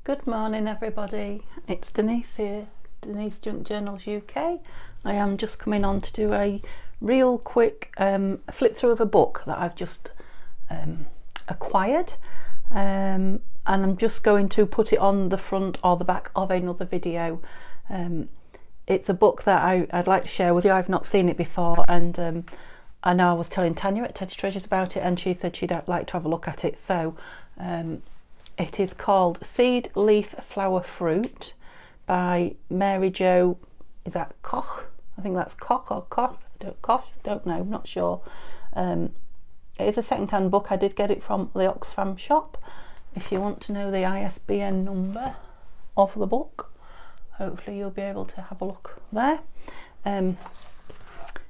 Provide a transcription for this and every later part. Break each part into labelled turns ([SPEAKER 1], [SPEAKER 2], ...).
[SPEAKER 1] Good morning everybody, it's Denise here, Denise Junk Journals UK. I am just coming on to do a real quick flip through of a book that I've just acquired, and I'm just going to put it on the front or the back of another video. It's a book that I'd like to share with you. I've not seen it before, and I know I was telling Tania at Teddy Treasures about it, and she said she'd like to have a look at it. So it is called Seed, Leaf, Flower, Fruit by Mary Jo, is that Koch? I think that's Koch or Koch, don't know, not sure. It is a second-hand book. I did get it from the Oxfam shop. If you want to know the ISBN number of the book, hopefully you'll be able to have a look there.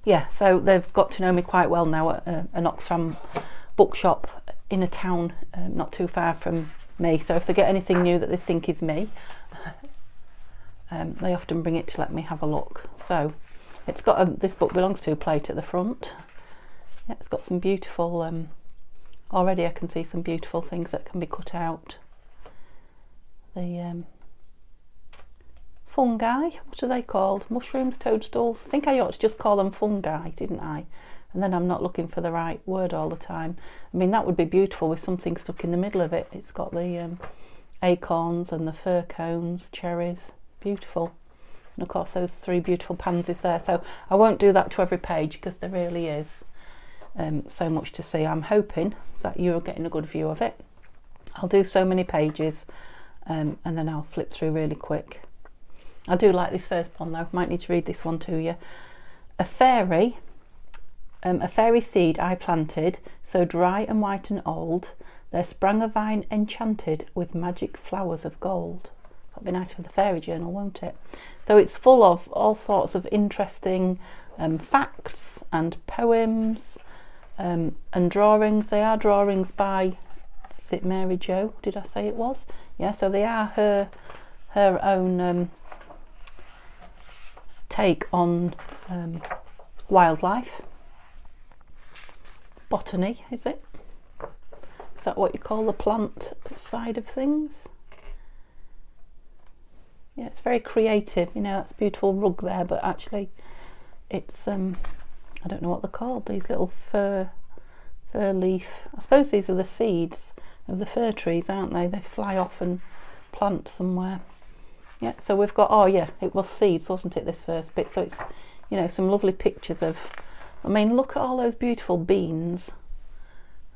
[SPEAKER 1] Yeah, so they've got to know me quite well now at an Oxfam bookshop in a town not too far from me, so if they get anything new that they think is me, they often bring it to let me have a look. So it's got this book belongs to a plate at the front. Yeah, it's got some beautiful already I can see some beautiful things that can be cut out. The fungi, what are they called? Mushrooms, toadstools? I think I ought to just call them fungi, didn't I? And then I'm not looking for the right word all the time. I mean, that would be beautiful with something stuck in the middle of it. It's got the acorns and the fir cones, cherries, beautiful. And of course those three beautiful pansies there. So I won't do that to every page because there really is so much to see. I'm hoping that you're getting a good view of it. I'll do so many pages and then I'll flip through really quick. I do like this first one though, might need to read this one to you. A fairy seed I planted, so dry and white and old, there sprang a vine enchanted with magic flowers of gold. That'd be nice for the fairy journal, won't it? So it's full of all sorts of interesting facts and poems and drawings. They are drawings by, is it Mary Jo? Did I say it was? Yeah, so they are her own take on wildlife. Botany, is it? Is that what you call the plant side of things? Yeah, it's very creative. You know, that's a beautiful rug there, but actually it's I don't know what they're called, these little fir leaf, I suppose these are the seeds of the fir trees, aren't they? They fly off and plant somewhere. Yeah, so we've got, oh yeah, it was seeds, wasn't it, this first bit? So it's, you know, some lovely pictures of, I mean, look at all those beautiful beans.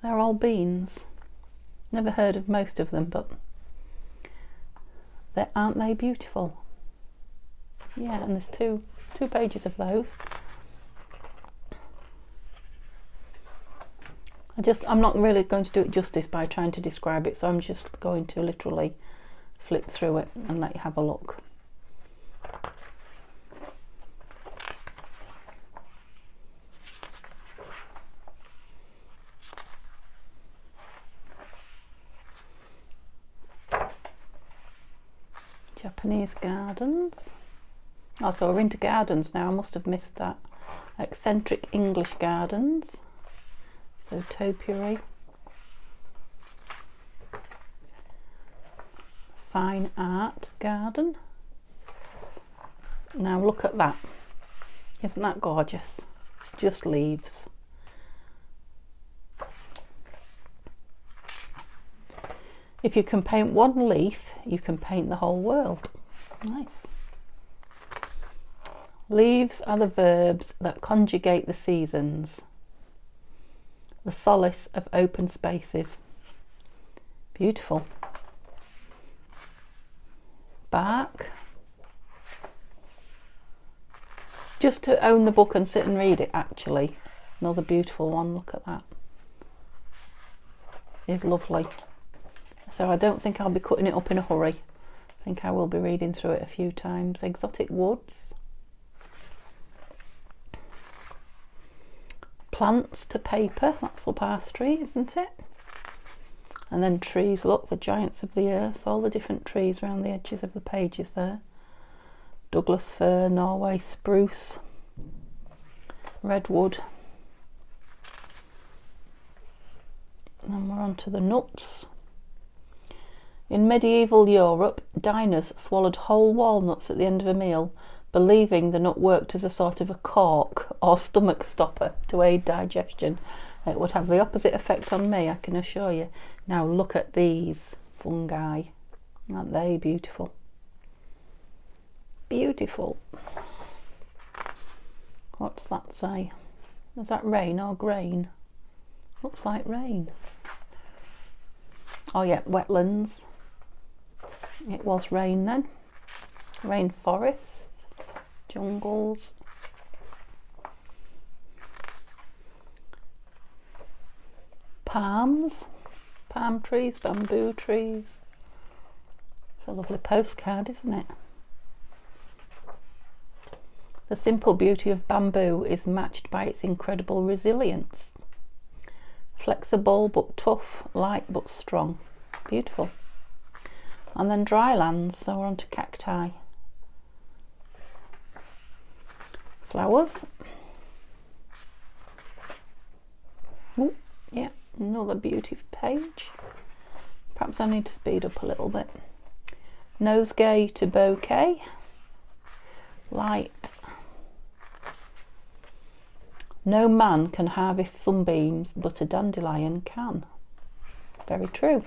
[SPEAKER 1] They're all beans. Never heard of most of them, but aren't they beautiful? Yeah, and there's two pages of those. I'm not really going to do it justice by trying to describe it, so I'm just going to literally flip through it and let you have a look. Japanese gardens. Oh, so we're into gardens now. I must have missed that. Eccentric English gardens. So topiary. Fine art garden. Now look at that. Isn't that gorgeous? Just leaves. If you can paint one leaf, you can paint the whole world. Nice. Leaves are the verbs that conjugate the seasons. The solace of open spaces. Beautiful. Bark. Just to own the book and sit and read it, actually. Another beautiful one, look at that. It's lovely. So I don't think I'll be cutting it up in a hurry. I think I will be reading through it a few times. Exotic woods. Plants to paper, that's up our street, isn't it? And then trees, look, the giants of the earth, all the different trees around the edges of the pages there. Douglas fir, Norway spruce, redwood. And then we're on to the nuts. In medieval Europe, diners swallowed whole walnuts at the end of a meal, believing the nut worked as a sort of a cork or stomach stopper to aid digestion. It would have the opposite effect on me, I can assure you. Now look at these fungi. Aren't they beautiful? Beautiful. What's that say? Is that rain or grain? Looks like rain. Oh yeah, wetlands. It was rain then. Rainforests, jungles. Palms, palm trees, bamboo trees. It's a lovely postcard, isn't it? The simple beauty of bamboo is matched by its incredible resilience. Flexible but tough, light but strong. Beautiful. And then dry lands, so we're on to cacti. Flowers. Oh, yeah, another beauty page. Perhaps I need to speed up a little bit. Nosegay to bouquet. Light. No man can harvest sunbeams, but a dandelion can. Very true.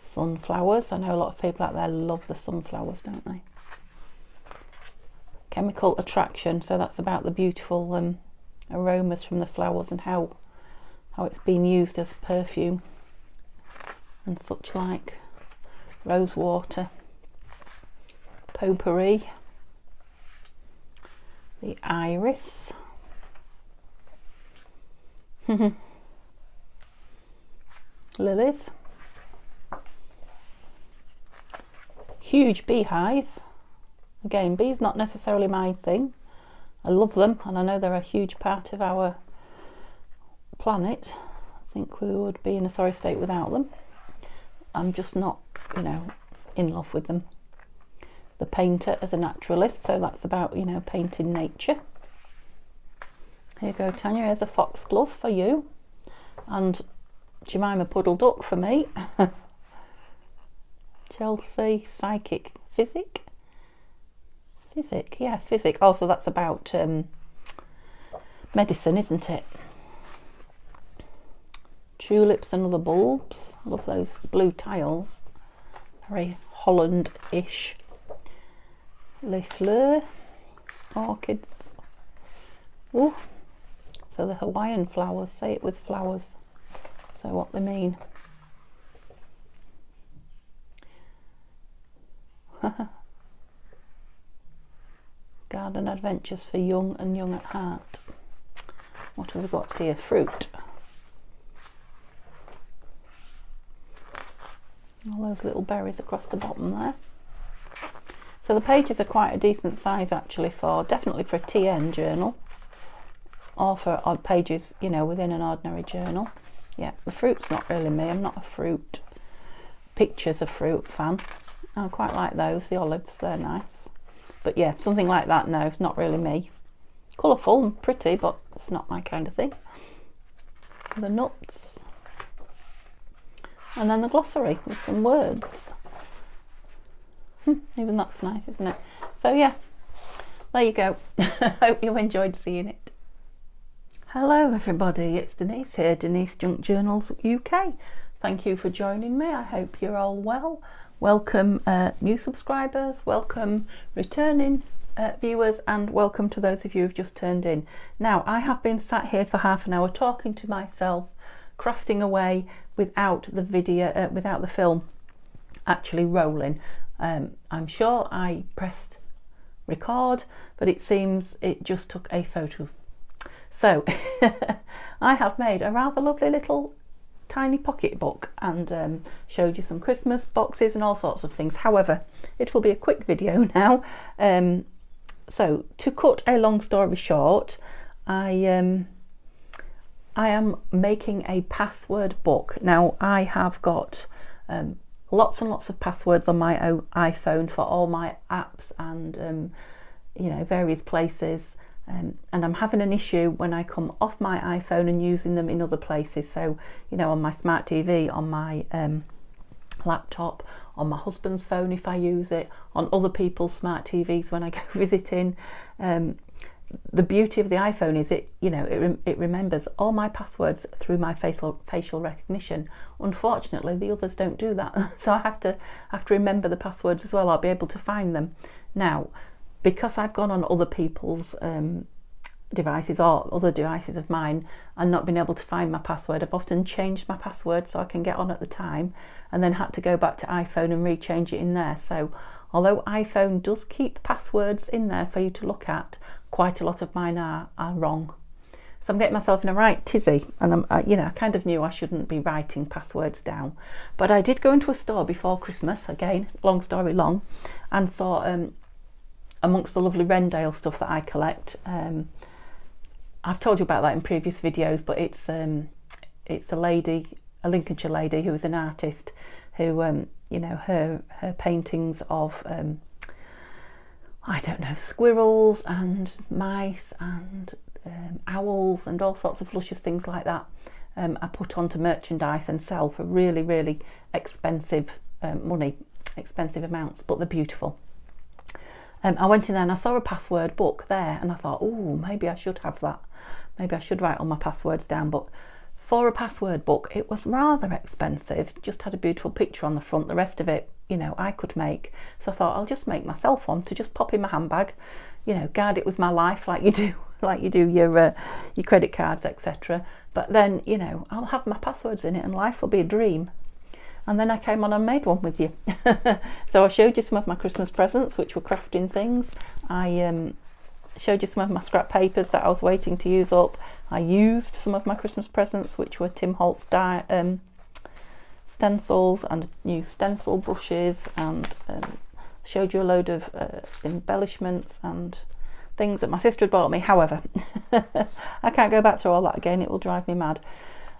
[SPEAKER 1] Sunflowers. I know a lot of people out there love the sunflowers, don't they? Chemical attraction. So that's about the beautiful aromas from the flowers and how it's been used as perfume and such like. Rose water. Potpourri. The iris. Lilies. Huge beehive. Again, bees not necessarily my thing. I love them and I know they're a huge part of our planet. I think we would be in a sorry state without them. I'm just not, you know, in love with them. The Painter as a naturalist, so that's about, you know, painting nature. Here you go, Tanya, here's a foxglove for you. And Jemima Puddle Duck for me. Chelsea Psychic Physic. Physic, yeah, Physic. Oh, so that's about medicine, isn't it? Tulips and other bulbs. I love those blue tiles. Very Holland-ish. Les Fleurs. Orchids. Ooh. So the Hawaiian flowers, say it with flowers. So what they mean. Garden adventures for young and young at heart. What have we got here? Fruit. All those little berries across the bottom there. So the pages are quite a decent size actually for, definitely for a TN journal. Or for odd pages, you know, within an ordinary journal. Yeah, the fruit's not really me. I'm not a fruit, pictures of fruit fan. I quite like those, the olives, they're nice. But yeah, something like that, no, it's not really me. Colourful and pretty, but it's not my kind of thing. The nuts. And then the glossary with some words. Even that's nice, isn't it? So yeah, there you go. Hope you enjoyed seeing it. Hello everybody, it's Denise here, Denise Junk Journals UK. Thank you for joining me. I hope you're all well. Welcome new subscribers, welcome returning viewers, and welcome to those of you who've just turned in. Now, I have been sat here for half an hour talking to myself, crafting away without the video, without the film actually rolling. I'm sure I pressed record, but it seems it just took a photo. So I have made a rather lovely little tiny pocket book and showed you some Christmas boxes and all sorts of things. However, it will be a quick video now. So to cut a long story short, I am making a password book. Now I have got lots and lots of passwords on my own iPhone for all my apps and you know, various places. And I'm having an issue when I come off my iPhone and using them in other places. So, you know, on my smart TV, on my laptop, on my husband's phone if I use it, on other people's smart TVs when I go visiting. The beauty of the iPhone is it remembers all my passwords through my facial recognition. Unfortunately, the others don't do that, so I have to remember the passwords as well. I'll be able to find them now, because I've gone on other people's devices or other devices of mine and not been able to find my password. I've often changed my password so I can get on at the time, and then had to go back to iPhone and rechange it in there. So although iPhone does keep passwords in there for you to look at, quite a lot of mine are wrong. So I'm getting myself in a right tizzy, and I kind of knew I shouldn't be writing passwords down. But I did go into a store before Christmas, again, long story long, and saw amongst the lovely Rendale stuff that I collect, I've told you about that in previous videos, but it's a lady, a Lincolnshire lady who is an artist, who her paintings of I don't know, squirrels and mice and owls and all sorts of luscious things like that are put onto merchandise and sell for really, really expensive money, expensive amounts, but they're beautiful. I went in there and I saw a password book there, and I thought, oh, maybe I should have that. Maybe I should write all my passwords down. But for a password book, it was rather expensive. Just had a beautiful picture on the front. The rest of it, I could make. So I thought I'll just make myself one to just pop in my handbag, guard it with my life like you do your credit cards, etc. But then, I'll have my passwords in it and life will be a dream. And then I came on and made one with you. So I showed you some of my Christmas presents, which were crafting things. I showed you some of my scrap papers that I was waiting to use up. I used some of my Christmas presents, which were Tim Holtz stencils and new stencil brushes, and showed you a load of embellishments and things that my sister had bought me. However, I can't go back through all that again, it will drive me mad.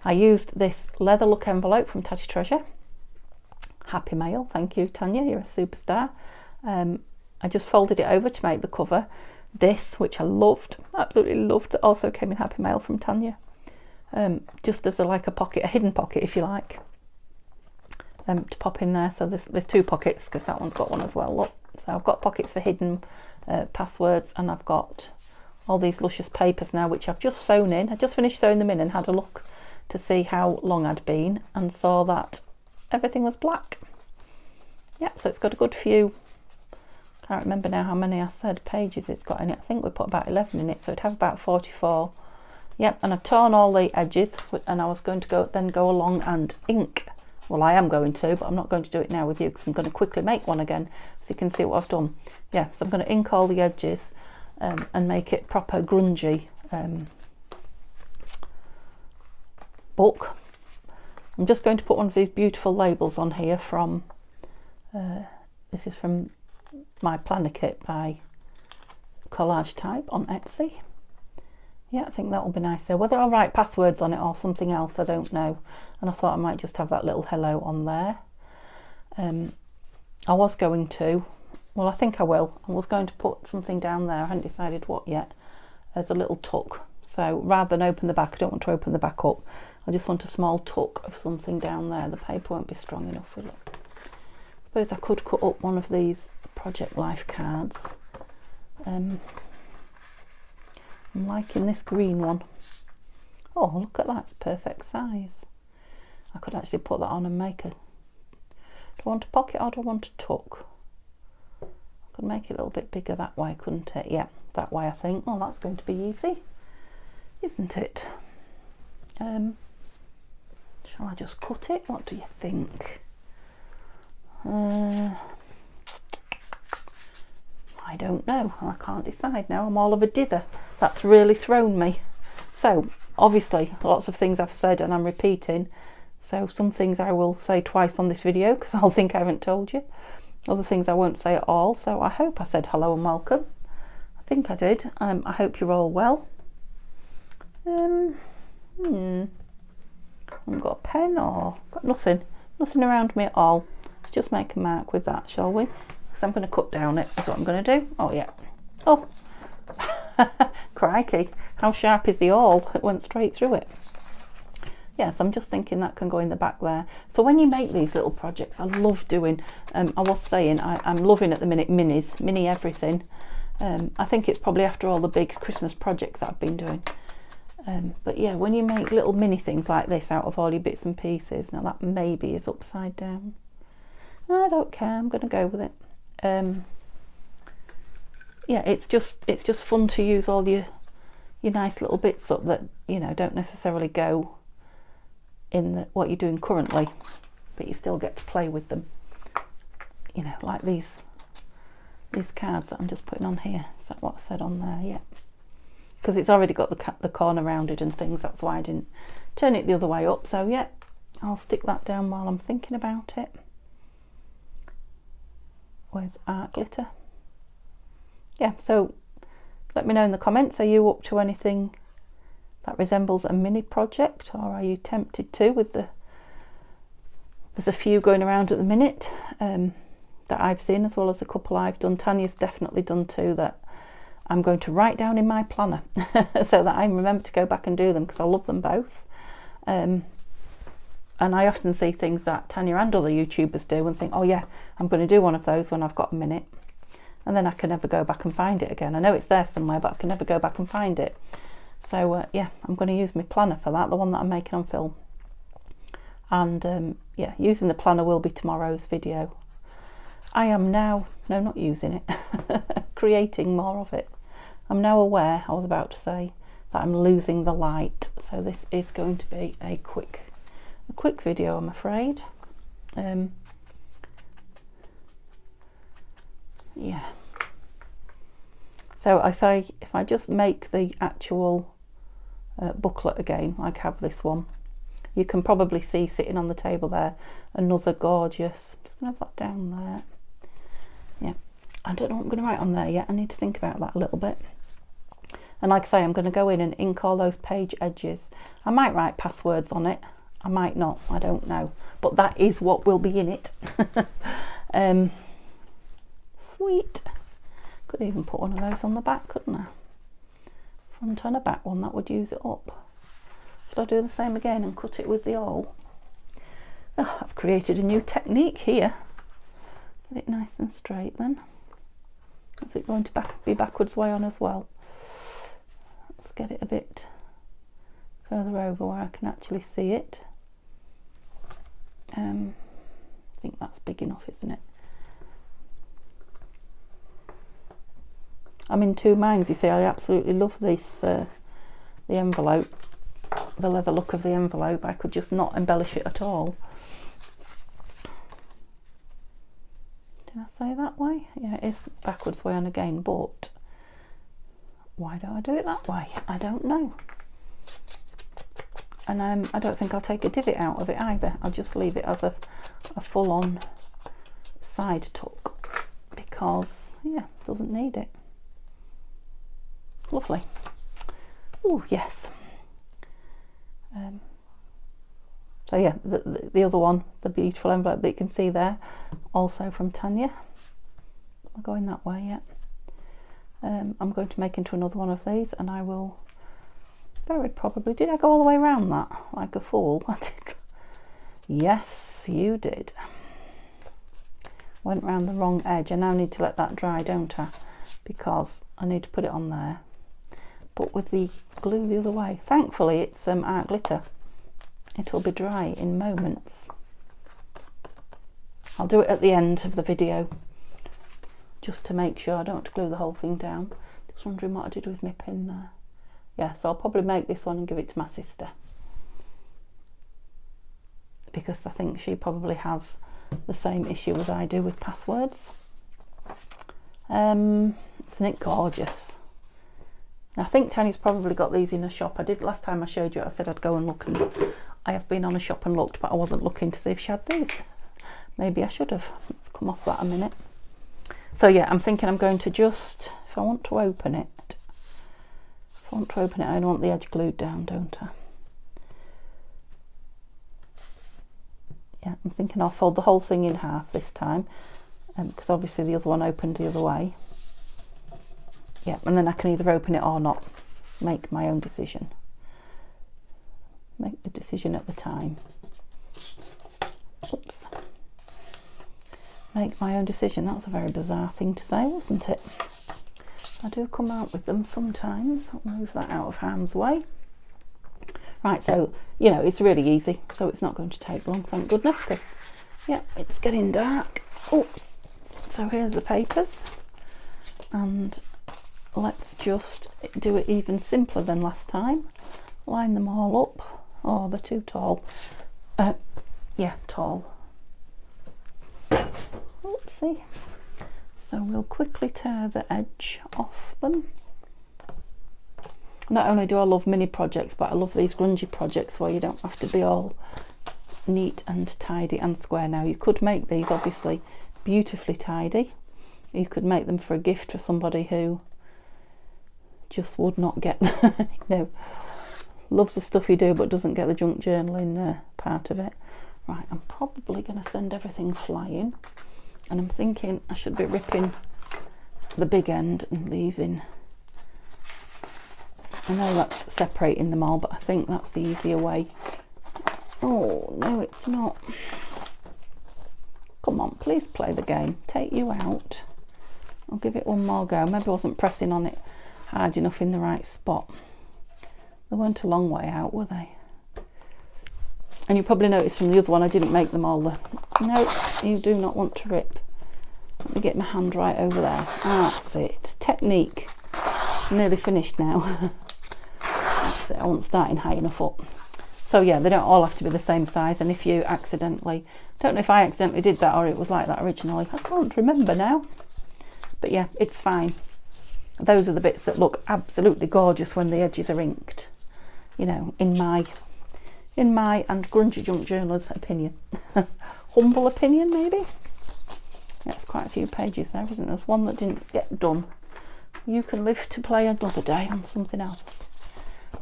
[SPEAKER 1] I used this leather look envelope from Tatty Treasure. Happy mail, thank you Tania, you're a superstar. I just folded it over to make the cover. This, which I loved, absolutely loved, also came in happy mail from Tania. Just as a pocket, a hidden pocket if you like, to pop in there. So there's two pockets because that one's got one as well. Look, so I've got pockets for hidden passwords, and I've got all these luscious papers now, which I've just sewn in. I just finished sewing them in and had a look to see how long I'd been, and saw that everything was black. Yep, so it's got a good few, can't remember now how many I said pages it's got in it. I think we put about 11 in it, so it'd have about 44. Yep, and I've torn all the edges, and I was going to go along and ink. Well, I am going to, but I'm not going to do it now with you because I'm going to quickly make one again so you can see what I've done. Yeah, so I'm going to ink all the edges and make it proper grungy book. I'm just going to put one of these beautiful labels on here from, this is from my planner kit by Collage Type on Etsy. Yeah, I think that will be nice there. Whether I'll write passwords on it or something else, I don't know. And I thought I might just have that little hello on there. I was going to, well, I think I will. I was going to put something down there. I hadn't decided what yet. As a little tuck. So rather than open the back, I don't want to open the back up. I just want a small tuck of something down there. The paper won't be strong enough, will it? I suppose I could cut up one of these Project Life cards. I'm liking this green one. Oh, look at that, it's perfect size. I could actually put that on and make a... Do I want a pocket or do I want a tuck? I could make it a little bit bigger that way, couldn't it? Yeah, that way I think. Oh, that's going to be easy, isn't it? Shall I just cut it? What do you think? I don't know. I can't decide now. I'm all of a dither. That's really thrown me. So obviously lots of things I've said and I'm repeating. So some things I will say twice on this video because I'll think I haven't told you. Other things I won't say at all. So I hope I said hello and welcome. I think I did. I hope you're all well. I haven't got a pen or got nothing around me at all. Let's just make a mark with that, shall we? Because I'm going to cut down it, is what I'm going to do. Oh yeah. Oh, crikey, how sharp is the awl? It went straight through it. yes, I'm just thinking that can go in the back there. So when you make these little projects, I love doing, I was saying, I'm loving at the minute mini everything. I think it's probably after all the big Christmas projects that I've been doing. But yeah, when you make little mini things like this out of all your bits and pieces, now that maybe is upside down. I don't care, I'm going to go with it. Yeah, it's just fun to use all your nice little bits up that, you know, don't necessarily go in what you're doing currently, but you still get to play with them, you know, like these cards that I'm just putting on here. Is that what I said on there? Yeah, because it's already got the corner rounded and things, that's why I didn't turn it the other way up. So yeah, I'll stick that down while I'm thinking about it with art glitter. Yeah, so let me know in the comments, are you up to anything that resembles a mini project, or are you tempted to with there's a few going around at the minute that I've seen, as well as a couple I've done. Tania's definitely done two that I'm going to write down in my planner so that I remember to go back and do them, because I love them both. And I often see things that Tania and other YouTubers do and think, oh yeah, I'm going to do one of those when I've got a minute, and then I can never go back and find it again. I know it's there somewhere, but I can never go back and find it. So yeah, I'm going to use my planner for that, the one that I'm making on film. And yeah, using the planner will be tomorrow's video. I am now, no, not using it, creating more of it. I'm now aware, I was about to say, that I'm losing the light. So this is going to be a quick video, I'm afraid. Yeah. So if I just make the actual booklet again, like I have this one, you can probably see sitting on the table there another gorgeous, I'm just going to have that down there. Yeah, I don't know what I'm going to write on there yet. I need to think about that a little bit. And like I say, I'm going to go in and ink all those page edges. I might write passwords on it, I might not, I don't know, but that is what will be in it. Sweet. Could even put one of those on the back, couldn't I? Front and a back one, that would use it up. Should I do the same again and cut it with the awl? Oh, I've created a new technique here. Get it nice and straight then. Is it going to be backwards way on as well? Let's get it a bit further over where I can actually see it. I think that's big enough, isn't it? I'm in two minds, you see. I absolutely love this, the envelope, the leather look of the envelope. I could just not embellish it at all. Did I say that way? Yeah, it is backwards way on again, but why do I do it that way? I don't know. And I don't think I'll take a divot out of it either. I'll just leave it as a full-on side tuck, because yeah, it doesn't need it. Lovely. Oh yes. So yeah, the other one, the beautiful envelope that you can see there, also from Tania. Am I going that way yet? I'm going to make into another one of these, and I will very probably, did I go all the way around that like a fool? I did. Yes, you did. Went round the wrong edge. I now need to let that dry, don't I? Because I need to put it on there, but with the glue the other way. Thankfully it's art glitter. It'll be dry in moments. I'll do it at the end of the video just to make sure I don't have to glue the whole thing down. Just wondering what I did with my pin there. Yeah, so I'll probably make this one and give it to my sister, because I think she probably has the same issue as I do with passwords. Isn't it gorgeous? I think Tania's probably got these in a shop. I did last time I showed you, I said I'd go and look, and I have been on a shop and looked, but I wasn't looking to see if she had these. Maybe I should have. Let's come off that a minute. So yeah, I'm thinking I'm going to just, if I want to open it, I don't want the edge glued down, don't I? Yeah, I'm thinking I'll fold the whole thing in half this time, because obviously the other one opened the other way. Yeah, and then I can either open it or not, make my own decision. make the decision at the time. Oops. Make my own decision. That's a very bizarre thing to say, wasn't it? I do come out with them sometimes. I'll move that out of harm's way. Right, so, you know, it's really easy, so it's not going to take long, thank goodness, because, yeah, it's getting dark. Oops. So here's the papers, and let's just do it even simpler than last time. Line them all up. Oh, they're too tall. Yeah, tall. Oopsie. So we'll quickly tear the edge off them. Not only do I love mini projects, but I love these grungy projects where you don't have to be all neat and tidy and square. Now, you could make these obviously beautifully tidy. You could make them for a gift for somebody who just would not get the, you know, loves the stuff you do but doesn't get the junk journaling part of it. Right, I'm probably going to send everything flying, and I'm thinking I should be ripping the big end and leaving. I know that's separating them all, but I think that's the easier way. Oh, no, it's not. Come on, please play the game. Take you out. I'll give it one more go. Maybe I wasn't pressing on it hard enough in the right spot. They weren't a long way out, were they? And you probably noticed from the other one I didn't make them all the... No, you do not want to rip. Let me get my hand right over there. That's it. Technique. I'm nearly finished now. That's it. I wasn't starting high enough up. So yeah, they don't all have to be the same size, and if you accidentally... don't know if I accidentally did that or it was like that originally. I can't remember now. But yeah, it's fine. Those are the bits that look absolutely gorgeous when the edges are inked. You know, in my and grungy junk journalers' opinion. Humble opinion, maybe? That's quite a few pages there, isn't there? There's one that didn't get done. You can live to play another day on something else.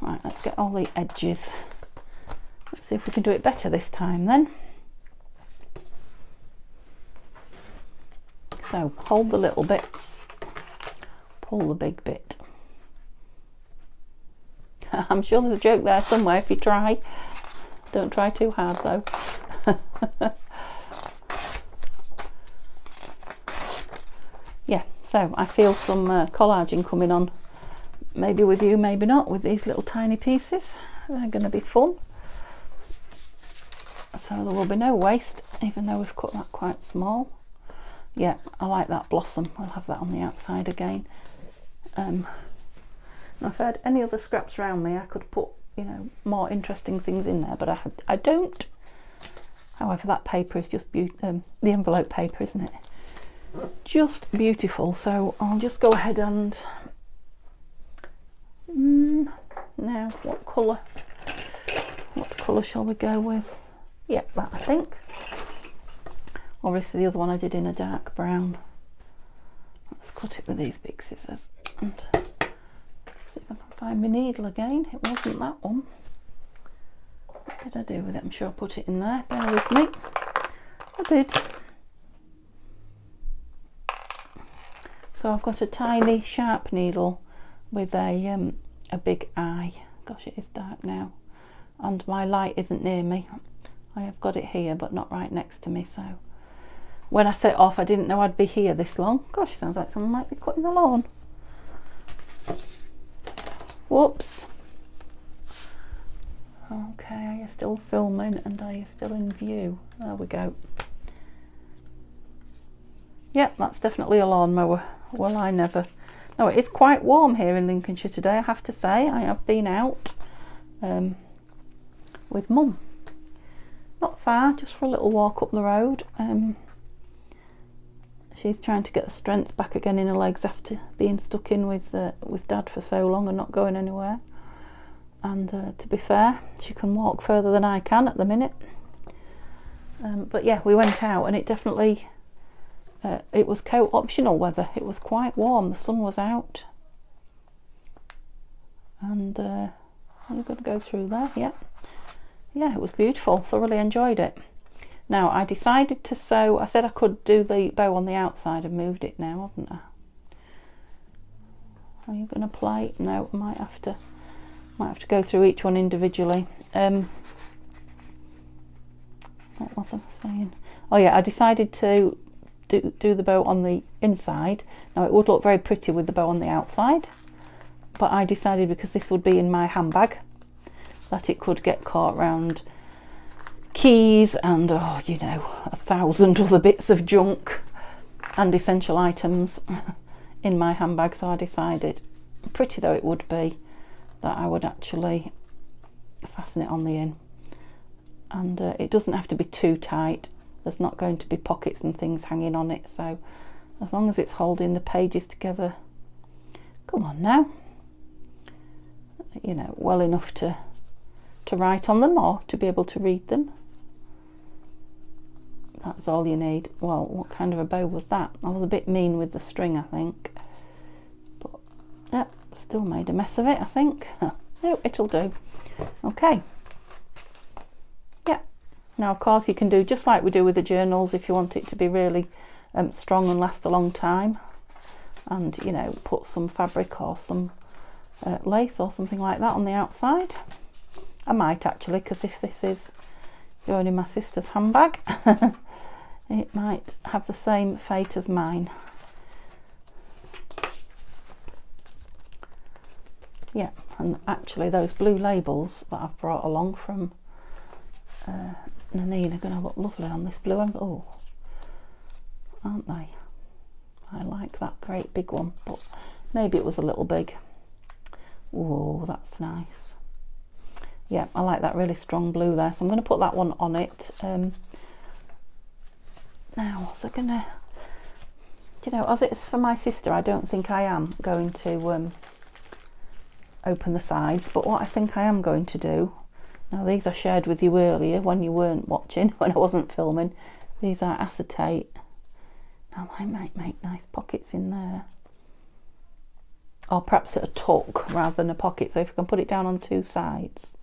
[SPEAKER 1] Right, let's get all the edges. Let's see if we can do it better this time then. So, hold the little bit, pull the big bit. I'm sure there's a joke there somewhere if you try. Don't try too hard though. Yeah, so I feel some collaging coming on. Maybe with you, maybe not, with these little tiny pieces. They're going to be fun. So there will be no waste, even though we've cut that quite small. Yeah, I like that blossom. I'll have that on the outside again. If I had any other scraps around me, I could put, you know, more interesting things in there, but I don't. However, that paper is just the envelope paper, isn't it? Just beautiful. So I'll just go ahead and now what colour shall we go with? Yeah, that I think. Obviously the other one I did in a dark brown. Let's cut it with these big scissors and see if I can find my needle again. It wasn't that one. What did I do with it? I'm sure I put it in there. Bear with me. I did. So I've got a tiny sharp needle with a big eye. Gosh, it is dark now. And my light isn't near me. I have got it here but not right next to me, so when I set off I didn't know I'd be here this long. Gosh, sounds like someone might be cutting the lawn. Whoops. Okay, are you still filming and are you still in view? There we go. Yep, that's definitely a lawnmower. Well, I never... No, it is quite warm here in Lincolnshire today, I have to say. I have been out with Mum. Not far, just for a little walk up the road. She's trying to get the strength back again in her legs after being stuck in with Dad for so long and not going anywhere. And to be fair, she can walk further than I can at the minute. But yeah, we went out and it definitely... it was coat optional weather. It was quite warm. The sun was out. And I'm going to go through there. Yeah. Yeah, it was beautiful. Thoroughly enjoyed it. Now, I decided to sew... I said I could do the bow on the outside and moved it now, haven't I? Are you going to play? No, I might have to go through each one individually. what was I saying? Oh yeah, I decided to do the bow on the inside. Now it would look very pretty with the bow on the outside, but I decided because this would be in my handbag that it could get caught around keys and, oh, you know, 1,000 other bits of junk and essential items in my handbag. So I decided, pretty though it would be, that I would actually fasten it on the in. And it doesn't have to be too tight. There's not going to be pockets and things hanging on it, so as long as it's holding the pages together, come on now, you know, well enough to write on them or to be able to read them. That's all you need. Well, what kind of a bow was that? I was a bit mean with the string, I think, but yeah, still made a mess of it, I think. No, it'll do. Okay. Yeah. Now, of course, you can do just like we do with the journals if you want it to be really strong and last a long time, and, you know, put some fabric or some lace or something like that on the outside. I might actually, because if this is going in my sister's handbag, it might have the same fate as mine. Yeah, and actually those blue labels that I've brought along from Nanine are going to look lovely on this blue envelope. Oh, aren't they? I like that great big one, but maybe it was a little big. Oh, that's nice. Yeah, I like that really strong blue there, so I'm going to put that one on it. Now, so gonna, you know, as it's for my sister, I don't think I am going to open the sides, but what I think I am going to do, now these I shared with you earlier when you weren't watching, when I wasn't filming. These are acetate. Now I might make nice pockets in there, or perhaps a tuck rather than a pocket, so if I can put it down on two sides,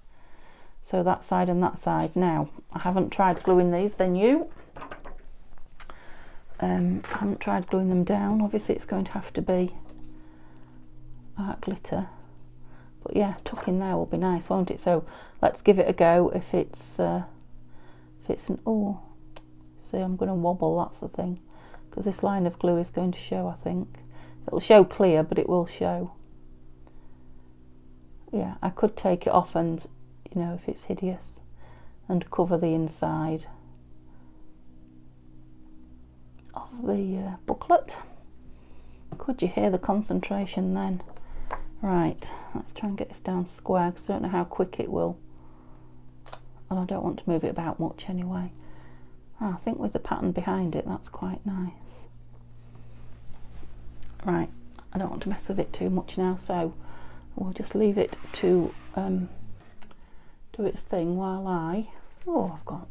[SPEAKER 1] so that side and that side. Now, I haven't tried gluing these, they're new. I haven't tried gluing them down. Obviously it's going to have to be art glitter, but yeah, tuck in there will be nice, won't it? So let's give it a go. If it's an, oh, see, I'm going to wobble, that's the thing, because this line of glue is going to show, I think. It'll show clear, but it will show. Yeah, I could take it off and, you know, if it's hideous, and cover the inside of the booklet. Could you hear the concentration then? Right, let's try and get this down square, because I don't know how quick it will, and I don't want to move it about much anyway. I think with the pattern behind it, that's quite nice. Right, I don't want to mess with it too much now, so we'll just leave it to do its thing while I've got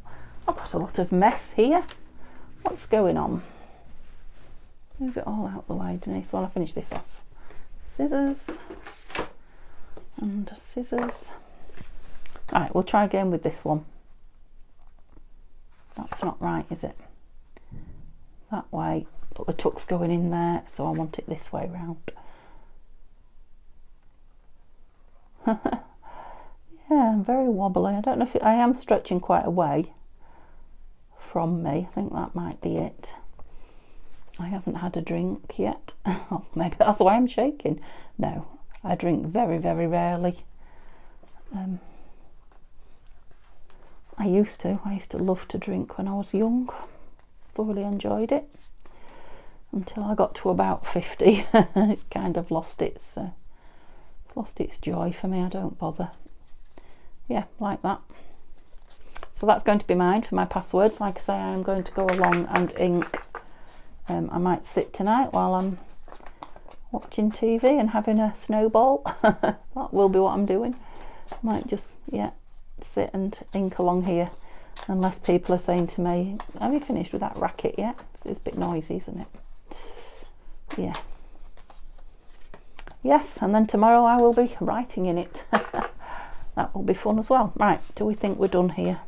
[SPEAKER 1] a lot of mess here. What's going on? Move it all out the way, Denise, while I finish this off. Scissors and scissors. Alright, we'll try again with this one. That's not right, is it? That way, but the tuck's going in there, so I want it this way round. Yeah, I'm very wobbly. I don't know if I am stretching quite away from me. I think that might be it. I haven't had a drink yet. Oh, maybe that's why I'm shaking. No, I drink very, very rarely. I used to love to drink when I was young. Thoroughly enjoyed it until I got to about 50. It's kind of lost its joy for me. I don't bother. Yeah, like that. So that's going to be mine for my passwords. Like I say, I am going to go along and ink. I might sit tonight while I'm watching TV and having a snowball. That will be what I'm doing. I might just, yeah, sit and ink along here, unless people are saying to me, have you finished with that racket yet? It's a bit noisy, isn't it? Yeah. Yes, and then tomorrow I will be writing in it. That will be fun as well. Right, do we think we're done here?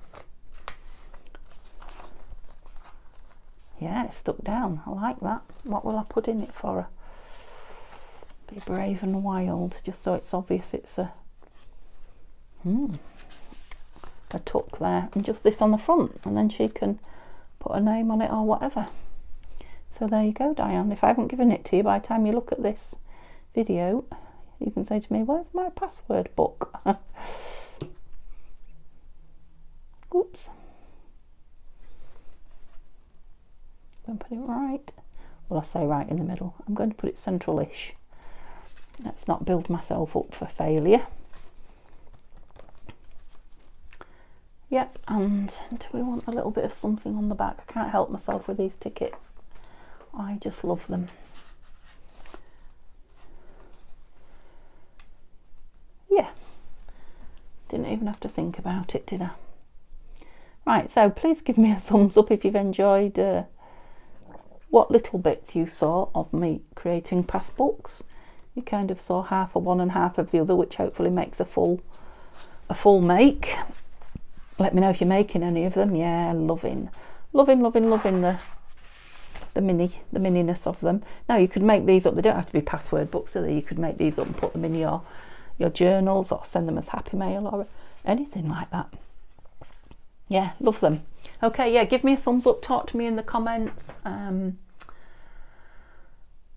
[SPEAKER 1] Yeah, it's stuck down. I like that. What will I put in it for? Be brave and wild, just so it's obvious it's a a tuck there, and just this on the front, and then she can put a name on it or whatever. So there you go, Diane. If I haven't given it to you by the time you look at this video, you can say to me, where's my password book? Oops. I'm going to put it right. Well, I say right in the middle. I'm going to put it central-ish. Let's not build myself up for failure. Yep, and do we want a little bit of something on the back? I can't help myself with these tickets. I just love them. Yeah, didn't even have to think about it, did I? Right, so please give me a thumbs up if you've enjoyed what little bits you saw of me creating passbooks. You kind of saw half of one and half of the other, which hopefully makes a full make. Let me know if you're making any of them. Yeah, loving the mininess of them. Now you could make these up. They don't have to be password books, do they? You could make these up and put them in your journals, or send them as happy mail or anything like that. Yeah, love them. Okay, yeah, give me a thumbs up, talk to me in the comments,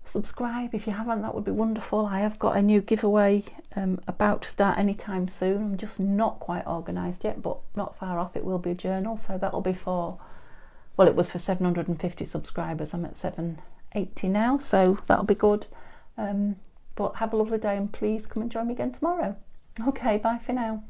[SPEAKER 1] subscribe if you haven't, that would be wonderful. I have got a new giveaway about to start anytime soon. I'm just not quite organised yet, but not far off. It will be a journal, so that'll be for, well, it was for 750 subscribers. I'm at 780 now, so that'll be good. But have a lovely day, and please come and join me again tomorrow. Okay, bye for now.